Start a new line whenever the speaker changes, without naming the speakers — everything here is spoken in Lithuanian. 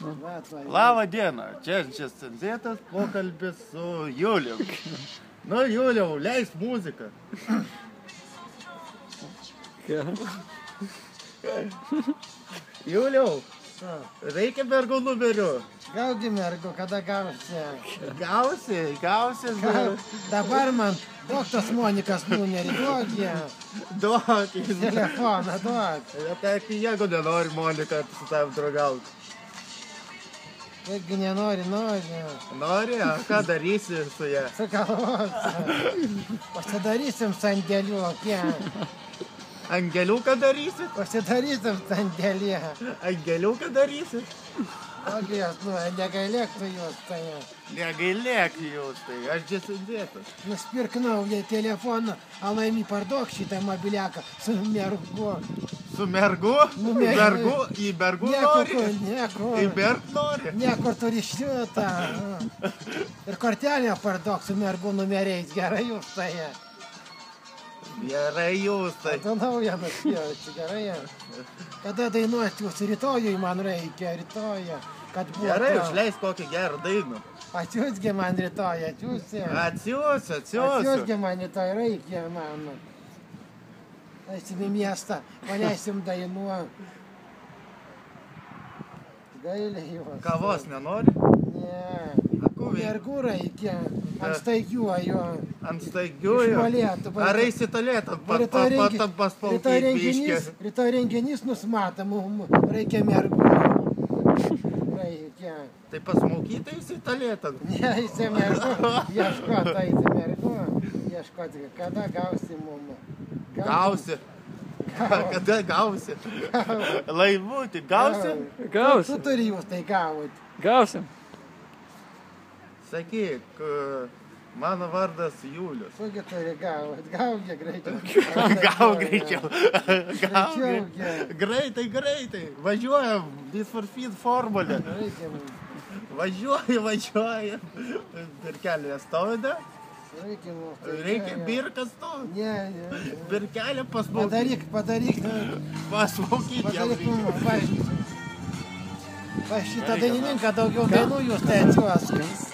Labą dieną, čia Cenzėtas pokalbis su Juliu. Nu, Juliau, leis muziką. Juliau, reikia mergų numerių.
Gaugi mergų, kada gausi?
Gausi.
Dabar man duok tos Monikas numerį,
Duok.
Telefoną, duok.
Tai jeigu nenori Monika su tavim draugauti.
Taigi nenori.
Nori, a ką darysi su ja?
Sugalvosi. Pasidarysim sandėlių,
Angeliuką darysi?
Pasidarysim sandėlį.
Angeliuką darysi?
Ogi jos, negailėk tu jos, tai.
Negailėk jūs, tai aš čia Cenzėtas.
Nusipirk naują telefoną, a laimi parduok šitą mobiliaką su mergu.
Su mergu? Į mergu nori?
Niekur.
Į merg nori?
Niekur turi šitą. Ir kortelę parduok su mergu numeriais, gerai jūs tai.
Gerai jūs tai.
Tu naują nusipirksi, gerai. Kada dainuoti jūs rytojui man reikia, rytojui, kad būtų.
Gerai, išleis kokį gerą dainą.
Atsiūsgi man rytoj, atsiūsi.
Atsiūsiu.
Atsiūsgi man rytoj reikia, man. Eisim į miestą, paleisim dainuoti. Gailė juos.
Kavos nenori?
Ne. Mergų reikia. Ant staigiuoju.
Ant staigiuoju?
Išmalėtų.
Ar eisi tolėtų? Paspalkyti biškį.
Rytoj renginys nusmata, mums reikia mergų. Reikia.
Tai pasmaukyti eisi tolėtų?
Ne, eisi mergų. Ieškoti eisi mergų. Ieškoti, kada gausi mums.
Gausi. Kada gausi? Laivutį, gausi?
Gausi. Tu turi jūs tai gauti.
Gausim.
Sakyk, mano vardas Julius.
Sugi turi gauti. Gaugi greičiau.
Gau greičiau. Greitai. Važiuojam. This for Speed formulė. Važiuoju. Birkelė stovida. Reikia birkas to.
Ne.
Birkelė pasmaukyti.
Padaryk.
Pasmaukyti jam reikia.
Va šitą dainininką daugiau dainų jūs tai atsiuosk.